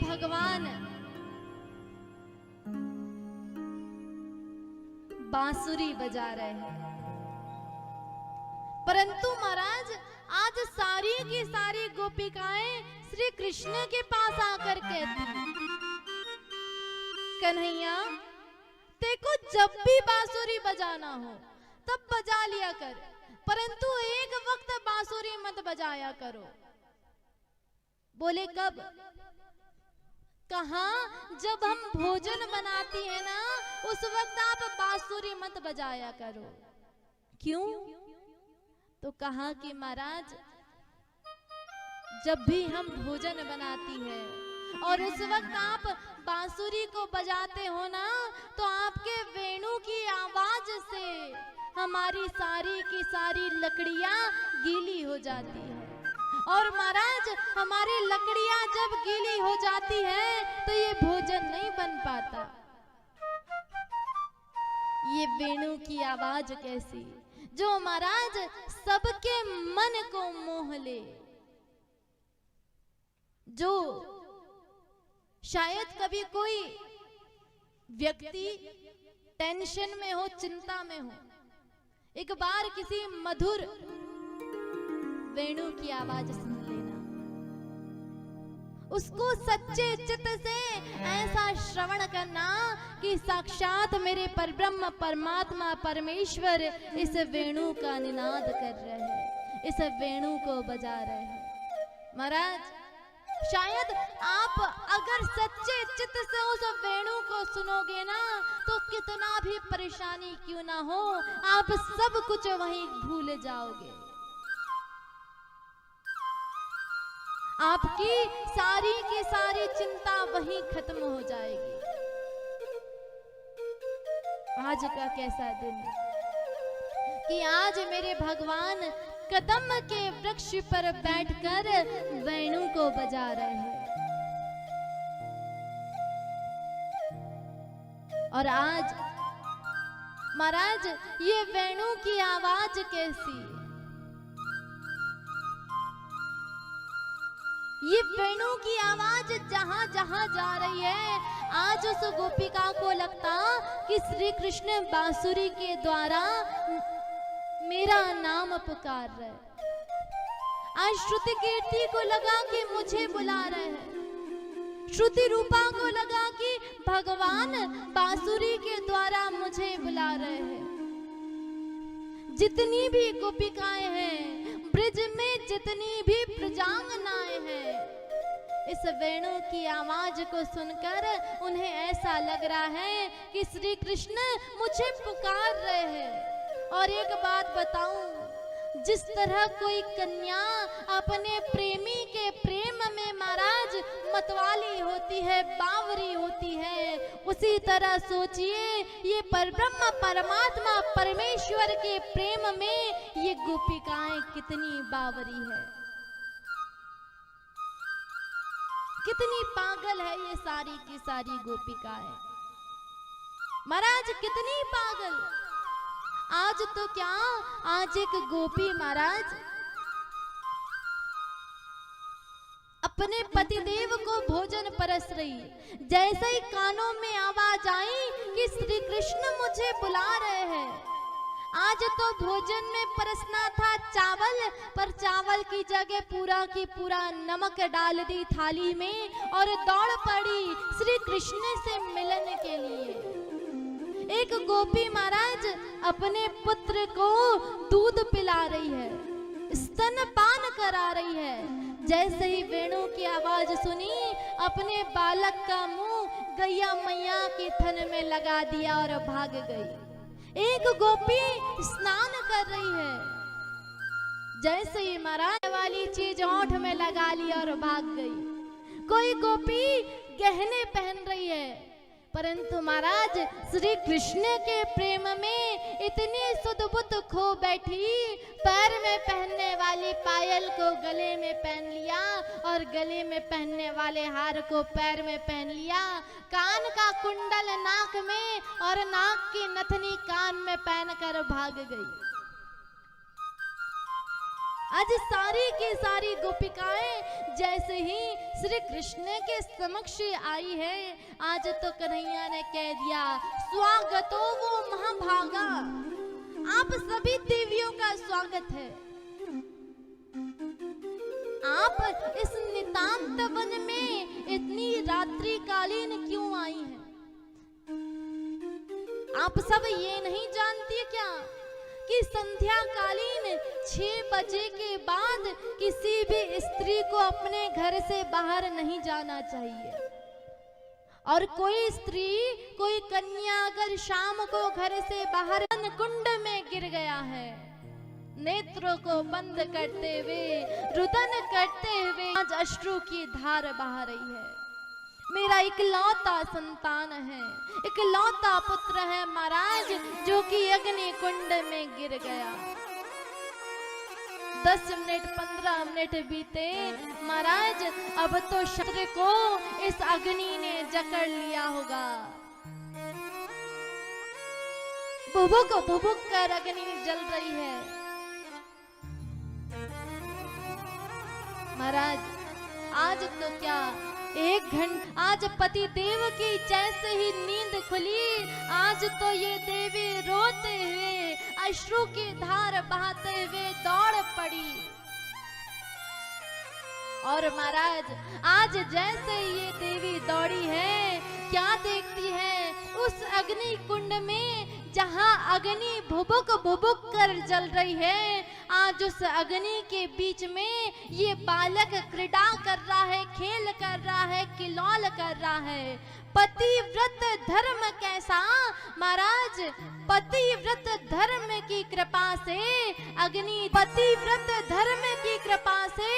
भगवान बांसुरी बजा रहे हैं, परंतु महाराज आज सारी की सारी गोपिकाएं श्री कृष्ण के पास आकर कहती, कन्हैया देखो जब भी बांसुरी बजाना हो तब बजा लिया कर, परंतु एक वक्त बांसुरी मत बजाया करो। बोले कब? कहा जब हम भोजन बनाती है ना उस वक्त आप बांसुरी मत बजाया करो। क्यों? तो कहा कि महाराज जब भी हम भोजन बनाती है और उस वक्त आप बांसुरी को बजाते हो ना तो आपके वेणु की आवाज से हमारी सारी की सारी लकड़ियां गीली हो जाती है, और महाराज हमारी लकड़ियां जब गीली हो जाती है तो ये भोजन नहीं बन पाता। ये वेणु की आवाज कैसी जो महाराज सबके मन को मोह ले, जो शायद कभी कोई व्यक्ति टेंशन में हो, चिंता में हो, एक बार किसी मधुर वेणु की आवाज सुन लेना, उसको सच्चे चित्त से ऐसा श्रवण करना कि साक्षात मेरे परब्रह्म परमात्मा परमेश्वर इस वेणु का निनाद कर रहे हैं, इस वेणु को बजा रहे हैं। महाराज शायद आप अगर सच्चे चित्त से उस वेणु को सुनोगे ना तो कितना भी परेशानी क्यों ना हो आप सब कुछ वहीं भूल जाओगे, आपकी सारी की सारी चिंता वहीं खत्म हो जाएगी। आज का कैसा दिन कि आज मेरे भगवान कदम के वृक्ष पर बैठकर वेणु को बजा रहे हैं, और आज महाराज ये वेणु की आवाज कैसी, ये वेणु की आवाज जहां जहां जा रही है आज उस गोपिका को लगता कि श्री कृष्ण बांसुरी के द्वारा मेरा नाम पुकार रहे। आज श्रुति कीर्ति को लगा कि मुझे बुला रहे हैं, श्रुति रूपा को लगा कि भगवान बांसुरी के द्वारा मुझे बुला रहे हैं। जितनी भी गोपिकाएं हैं ब्रिज में, जितनी भी प्रजांगनाएं हैं, इस वेणु की आवाज को सुनकर उन्हें ऐसा लग रहा है कि श्री कृष्ण मुझे पुकार रहे हैं। और एक बात बताऊं, जिस तरह कोई कन्या अपने प्रेमी के प्रेम में महाराज मतवाली होती है, बावरी होती है, उसी तरह सोचिए ये परब्रह्म परमात्मा परमेश्वर के प्रेम में ये गोपिकाएं कितनी बावरी है, कितनी पागल है ये सारी की सारी गोपिकाएं। महाराज कितनी पागल। आज तो क्या, आज एक गोपी महाराज अपने पतिदेव को भोजन परस रही, जैसे ही कानों में आवाज आई कि श्री कृष्ण मुझे बुला रहे हैं। आज तो भोजन में परसना था चावल, पर चावल की जगह पूरा की पूरा नमक डाल दी थाली में और दौड़ पड़ी श्री कृष्ण से मिलने के लिए। एक गोपी महाराज अपने पुत्र को दूध पिला रही है, स्तनपान करा रही है। जैसे ही वेणु की आवाज सुनी अपने बालक का मुंह गैया मैया के थन में लगा दिया और भाग गई। एक गोपी स्नान कर रही है, जैसे ही महाराज वाली चीज होंठ में लगा ली और भाग गई। कोई गोपी गहने पहन रही है, परंतु महाराज श्री कृष्ण के प्रेम में इतनी सुध-बुध खो बैठी, पैर में पहनने वाली पायल को गले में पहन लिया और गले में पहनने वाले हार को पैर में पहन लिया, कान का कुंडल नाक में और नाक की नथनी कान में पहनकर भाग गई। आज सारी की सारी गोपिकाएं जैसे ही श्री कृष्ण के समक्ष आई है, आज तो कन्हैया ने कह दिया, स्वागतो वो महाभागा, आप सभी देवियों का स्वागत है। आप इस नितांत वन में इतनी रात्रि कालीन क्यों आई हैं? आप सब ये नहीं जानती क्या कि संध्या कालीन 6 बजे के बाद किसी भी स्त्री को अपने घर से बाहर नहीं जाना चाहिए। और कोई स्त्री, कोई कन्या अगर शाम को घर से बाहर कुंड में गिर गया है, नेत्रों को बंद करते हुए, रुदन करते हुए आज अश्रु की धार बहा रही है। मेरा इकलौता संतान है, इकलौता पुत्र है महाराज, जो कि अग्नि कुंड में गिर गया। 10 मिनट 15 मिनट बीते महाराज, अब तो शत्रु को इस अग्नि ने जकड़ लिया होगा। भुभुक भुभुक कर अग्नि जल रही है। महाराज आज तो क्या 1 घंटा, आज पति देव की जैसे ही नींद खुली, आज तो ये देवी रोते हुए, अश्रु की धार बहाते हुए दौड़ पड़ी। और महाराज आज जैसे ये देवी दौड़ी है, क्या देखती है? उस अग्नि कुंड में जहां अग्नि भुबुक भुबुक कर जल रही है, आज उस अग्नि के बीच में ये बालक क्रीड़ा कर रहा है, खेल कर रहा है, किलौल कर रहा है। पतिव्रत धर्म कैसा महाराज, पतिव्रत धर्म की कृपा से अग्नि, पतिव्रत धर्म की कृपा से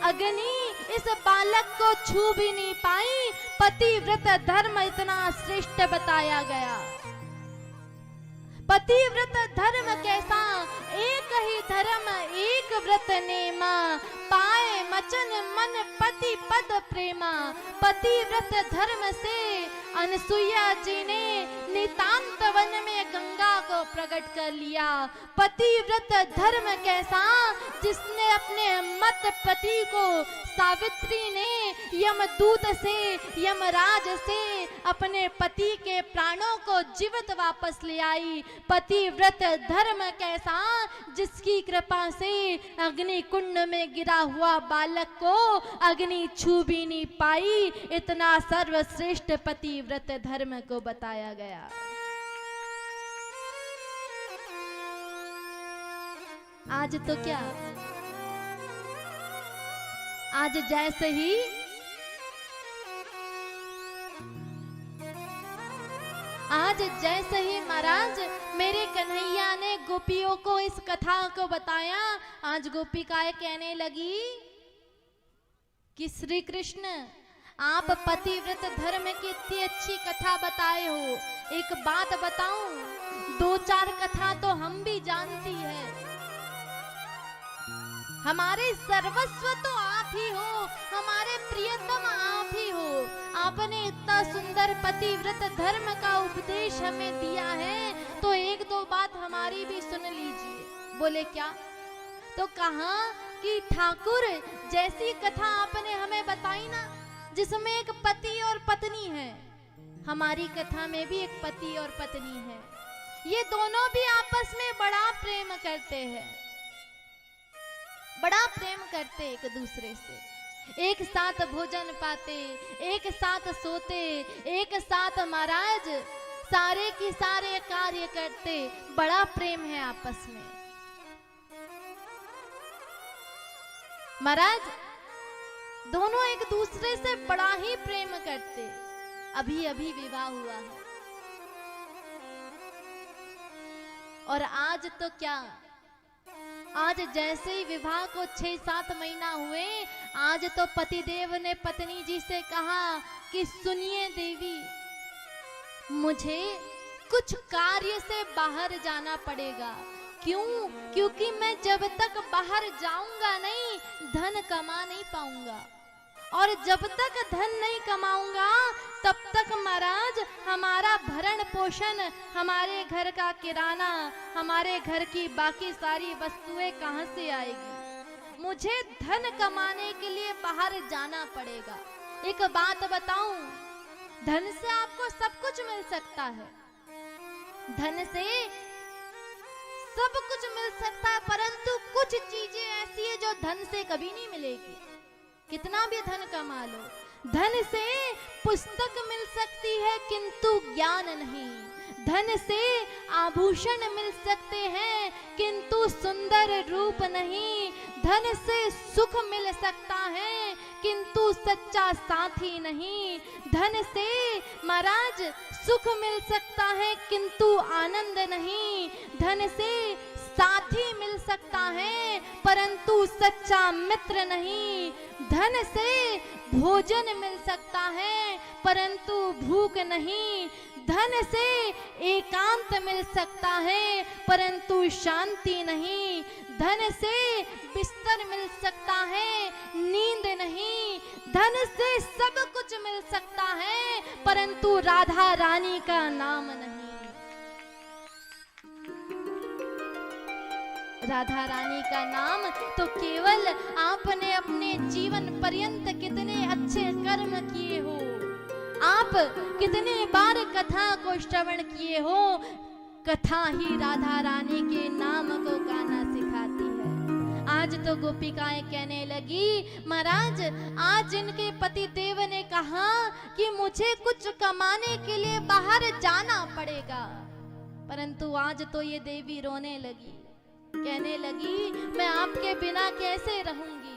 अग्नि इस बालक को छू भी नहीं पाई। पतिव्रत धर्म इतना श्रेष्ठ बताया गया। पतिव्रत धर्म कैसा, एक ही धर्म एक व्रत नेमा, पाए मचन मन पति पद प्रेमा। पतिव्रत धर्म से अनसुईया जी ने नितांत वन में गंगा को प्रकट कर लिया। पतिव्रत धर्म कैसा, जिसने अपने मत पति को सावित्री ने यमदूत से, यमराज से अपने पति के प्राणों को जीवित वापस ले आई। पतिव्रत धर्म कैसा, जिसकी कृपा से अग्नि कुंड में गिरा हुआ बालक को अग्नि छू भी नहीं पाई। इतना सर्वश्रेष्ठ पतिव्रत धर्म को बताया गया। आज तो क्या, आज जैसे ही महाराज मेरे कन्हैया ने गोपियों को इस कथा को बताया, आज गोपिकाएं कहने लगी कि श्री कृष्ण आप पतिव्रत धर्म की इतनी अच्छी कथा बताए हो, एक बात बताऊं, 2-4 कथा तो हम भी जानती है। हमारे सर्वस्व तो आप ही हो, हमारे प्रियतम आप ही हो। आपने इतना सुंदर पतिव्रत धर्म का उपदेश हमें दिया है, तो 1-2 बात हमारी भी सुन लीजिए। बोले क्या? तो कहा कि ठाकुर जैसी कथा आपने हमें बताई ना, जिसमें एक पति और पत्नी है, हमारी कथा में भी एक पति और पत्नी है। ये दोनों भी आपस में बड़ा प्रेम करते हैं, बड़ा प्रेम करते एक दूसरे से, एक साथ भोजन पाते, एक साथ सोते, एक साथ महाराज सारे की सारे कार्य करते, बड़ा प्रेम है आपस में। महाराज दोनों एक दूसरे से बड़ा ही प्रेम करते। अभी अभी विवाह हुआ है और आज तो क्या, आज जैसे ही विवाह को 6-7 महीना हुए, आज तो पतिदेव ने पत्नी जी से कहा कि सुनिए देवी, मुझे कुछ कार्य से बाहर जाना पड़ेगा। क्यों? क्योंकि मैं जब तक बाहर जाऊंगा नहीं, धन कमा नहीं पाऊंगा, और जब तक धन नहीं कमाऊंगा तब तक महाराज हमारा भरण पोषण, हमारे घर का किराना, हमारे घर की बाकी सारी वस्तुएं कहां से आएगी? मुझे धन कमाने के लिए बाहर जाना पड़ेगा। एक बात बताऊं, धन से आपको सब कुछ मिल सकता है, धन से सब कुछ मिल सकता है, परंतु कुछ चीजें ऐसी है जो धन से कभी नहीं मिलेगी। कितना भी धन कमा लो, धन से पुस्तक मिल सकती है किंतु ज्ञान नहीं, धन से आभूषण मिल सकते हैं किंतु सुंदर रूप नहीं, धन से सुख मिल सकता है किंतु सच्चा साथी नहीं, धन से महाराज सुख मिल सकता है किंतु आनंद नहीं, धन से साथी मिल सकता है परंतु सच्चा मित्र नहीं, धन से भोजन मिल सकता है परंतु भूख नहीं, धन से एकांत मिल सकता है परंतु शांति नहीं, धन से बिस्तर मिल सकता है नींद नहीं, धन से सब कुछ मिल सकता है परंतु राधा रानी का नाम नहीं। राधा रानी का नाम तो केवल आपने अपने जीवन पर्यंत कितने अच्छे कर्म किए हो, आप कितने बार कथा को श्रवण किए हो, कथा ही राधा रानी के नाम को गाना सिखाती है। आज तो गोपिकाएं कहने लगी, महाराज आज इनके पति देव ने कहा कि मुझे कुछ कमाने के लिए बाहर जाना पड़ेगा, परंतु आज तो ये देवी रोने लगी, कहने लगी मैं आपके बिना कैसे रहूंगी,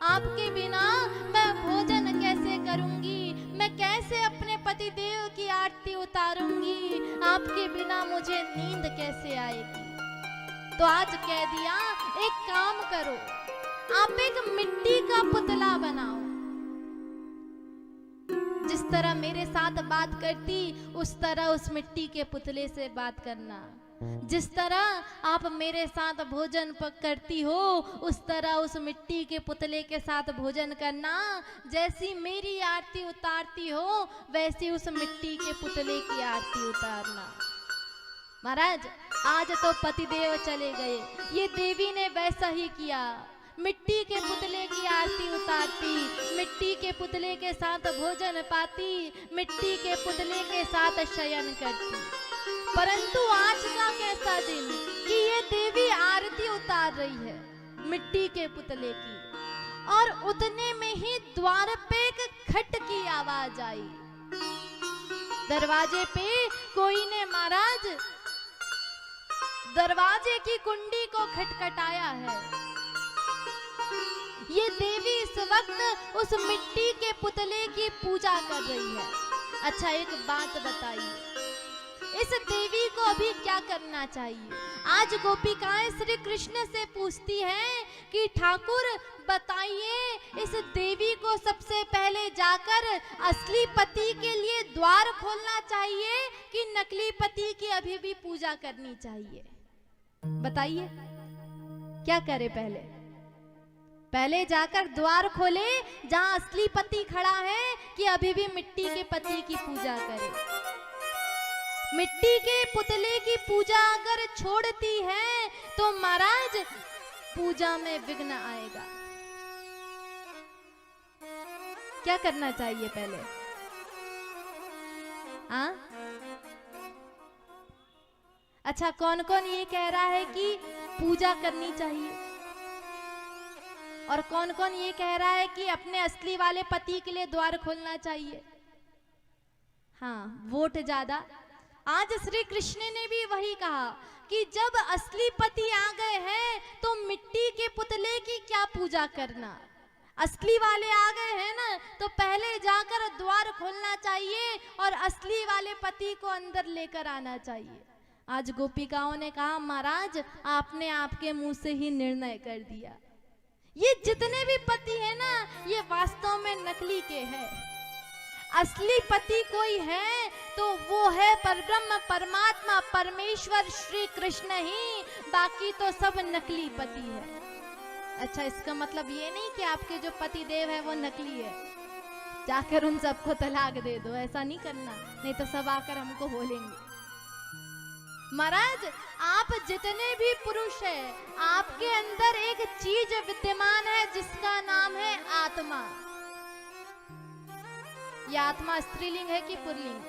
आपके बिना मैं भोजन कैसे करूंगी, मैं कैसे अपने पति देव की आरती उतारूंगी, आपके बिना मुझे नींद कैसे आएगी। तो आज कह दिया एक काम करो, आप एक मिट्टी का पुतला बनाओ, जिस तरह मेरे साथ बात करती उस तरह उस मिट्टी के पुतले से बात करना, जिस तरह आप मेरे साथ भोजन करती हो उस तरह उस मिट्टी के पुतले के साथ भोजन करना, जैसी मेरी आरती उतारती हो वैसी उस मिट्टी के पुतले की आरती उतारना। महाराज आज तो पतिदेव चले गए, ये देवी ने वैसा ही किया, मिट्टी के पुतले की आरती उतारती, मिट्टी के पुतले के साथ भोजन पाती, मिट्टी के पुतले के साथ शयन करती। परंतु आज का कैसा दिन कि ये देवी आरती उतार रही है मिट्टी के पुतले की, और उतने में ही द्वार पे एक खट की आवाज आई। दरवाजे पे कोई ने महाराज दरवाजे की कुंडी को खटखटाया है। ये देवी इस वक्त उस मिट्टी के पुतले की पूजा कर रही है। अच्छा एक बात बताइए, इस देवी को अभी क्या करना चाहिए? आज गोपिकाएं श्री कृष्ण से पूछती हैं कि ठाकुर बताइए, इस देवी को सबसे पहले जाकर असली पति के लिए द्वार खोलना चाहिए कि नकली पति की अभी भी पूजा करनी चाहिए? बताइए क्या करे? पहले जाकर द्वार खोले जहां असली पति खड़ा है कि अभी भी मिट्टी के पति की पूजा करे? मिट्टी के पुतले की पूजा अगर छोड़ती है तो महाराज पूजा में विघ्न आएगा। क्या करना चाहिए पहले? हाँ अच्छा, कौन कौन ये कह रहा है कि पूजा करनी चाहिए, और कौन कौन ये कह रहा है कि अपने असली वाले पति के लिए द्वार खोलना चाहिए? हाँ वोट ज्यादा। आज श्री कृष्ण ने भी वही कहा कि जब असली पति आ गए हैं तो मिट्टी के पुतले की क्या पूजा करना, असली वाले आ गए हैं ना तो पहले जाकर द्वार खोलना चाहिए और असली वाले पति को अंदर लेकर आना चाहिए। आज गोपिकाओं ने कहा महाराज आपने आपके मुंह से ही निर्णय कर दिया, ये जितने भी पति है ना ये वास्तव में नकली के हैं। असली पति कोई है तो वो है परब्रह्म परमात्मा परमेश्वर श्री कृष्ण ही, बाकी तो सब नकली पति है। अच्छा इसका मतलब ये नहीं कि आपके जो पति देव है वो नकली है, जाकर उन सबको तलाक दे दो, ऐसा नहीं करना, नहीं तो सब आकर हमको बोलेंगे। महाराज आप जितने भी पुरुष हैं, आपके अंदर एक चीज विद्यमान है जिसका नाम है आत्मा। यह आत्मा स्त्रीलिंग है कि पुल्लिंग?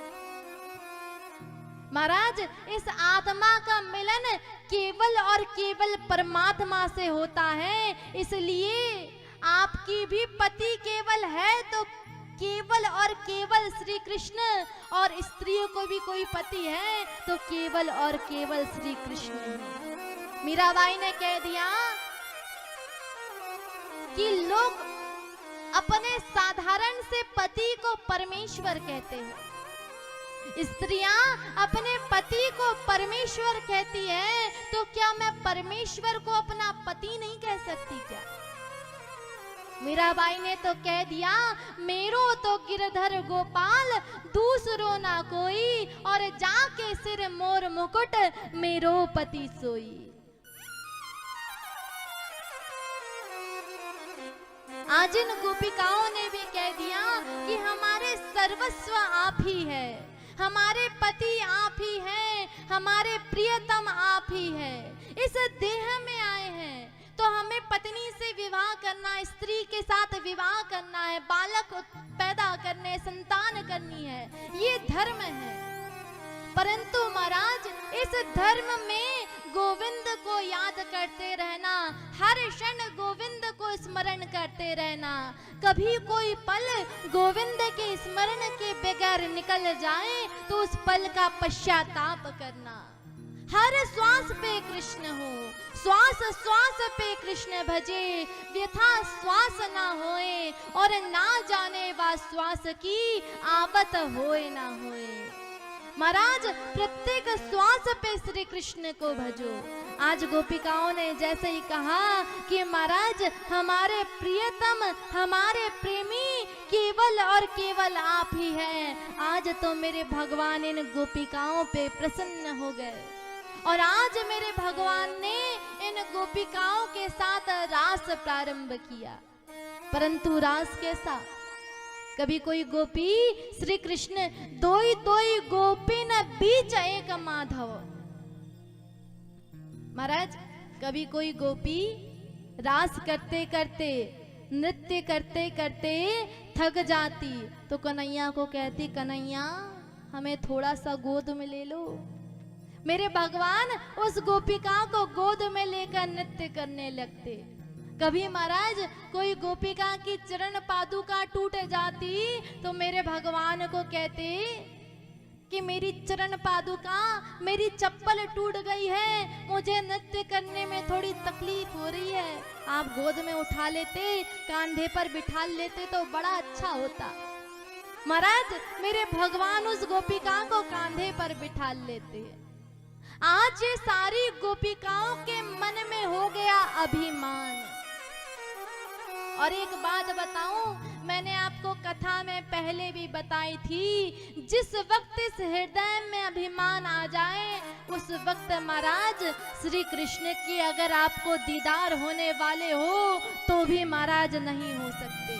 महाराज इस आत्मा का मिलन केवल और केवल परमात्मा से होता है, इसलिए आपकी भी पति केवल है तो केवल और केवल श्री कृष्ण, और स्त्रियों को भी कोई पति है तो केवल और केवल श्री कृष्ण है। मीराबाई ने कह दिया कि लोग अपने साधारण से पति को परमेश्वर कहते हैं, स्त्रियां अपने पति को परमेश्वर कहती है, तो क्या मैं परमेश्वर को अपना पति नहीं कह सकती क्या? मीराबाई ने तो कह दिया, मेरो तो गिरधर गोपाल दूसरो ना कोई, और जाके सिर मोर मुकुट मेरो पति सोई। आज इन गोपिकाओं ने भी कह दिया कि हमारे सर्वस्व आप ही है, हमारे पति आप ही हैं, हमारे प्रियतम आप ही है। इस देह में आए हैं तो हमें पत्नी से विवाह करना, स्त्री के साथ विवाह करना है, बालक पैदा करने, संतान करनी है, ये धर्म है। परंतु महाराज इस धर्म में गोविंद को याद करते रहना, हर क्षण गोविंद को स्मरण करते रहना, कभी कोई पल गोविंद के स्मरण के बगैर निकल जाए तो उस पल का पश्चाताप करना। हर श्वास पे कृष्ण हो, श्वास श्वास पे कृष्ण भजे, व्यथा श्वास ना होए, और ना जाने वा श्वास की आवत होए ना होए। महाराज प्रत्येक श्वास पे श्री कृष्ण को भजो। आज गोपिकाओं ने जैसे ही कहा कि महाराज हमारे प्रियतम, हमारे प्रेमी केवल और केवल आप ही हैं, आज तो मेरे भगवान इन गोपिकाओं पे प्रसन्न हो गए, और आज मेरे भगवान ने इन गोपिकाओं के साथ रास प्रारंभ किया। परंतु रास कैसा? कभी कोई गोपी श्री कृष्ण दोई दोई गोपी न बीच एक माधव। महाराज कभी कोई गोपी रास करते करते, नृत्य करते करते थक जाती तो कन्हैया को कहती, कन्हैया हमें थोड़ा सा गोद में ले लो। मेरे भगवान उस गोपिका को गोद में लेकर नृत्य करने लगते। कभी महाराज कोई गोपिका की चरण पादुका टूट जाती तो मेरे भगवान को कहते कि मेरी चरण पादुका, मेरी चप्पल टूट गई है, मुझे नृत्य करने में थोड़ी तकलीफ हो रही है, आप गोद में उठा लेते, कांधे पर बिठा लेते तो बड़ा अच्छा होता। महाराज मेरे भगवान उस गोपिका को कांधे पर बिठा लेते। आज ये सारी गोपिकाओं के मन में हो गया अभिमान। और एक बात बताऊं, मैंने आपको कथा में पहले भी बताई थी, जिस वक्त इस हृदय में अभिमान आ जाए उस वक्त महाराज श्री कृष्ण की अगर आपको दीदार होने वाले हो तो भी महाराज नहीं हो सकते।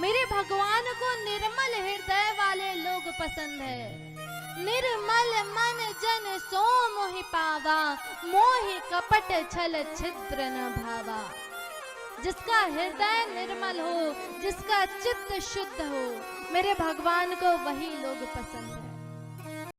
मेरे भगवान को निर्मल हृदय वाले लोग पसंद है। निर्मल मन जन सो मोहि पावा, मोहि कपट छल छिद्र न भावा। जिसका हृदय निर्मल हो, जिसका चित्त शुद्ध हो, मेरे भगवान को वही लोग पसंद है।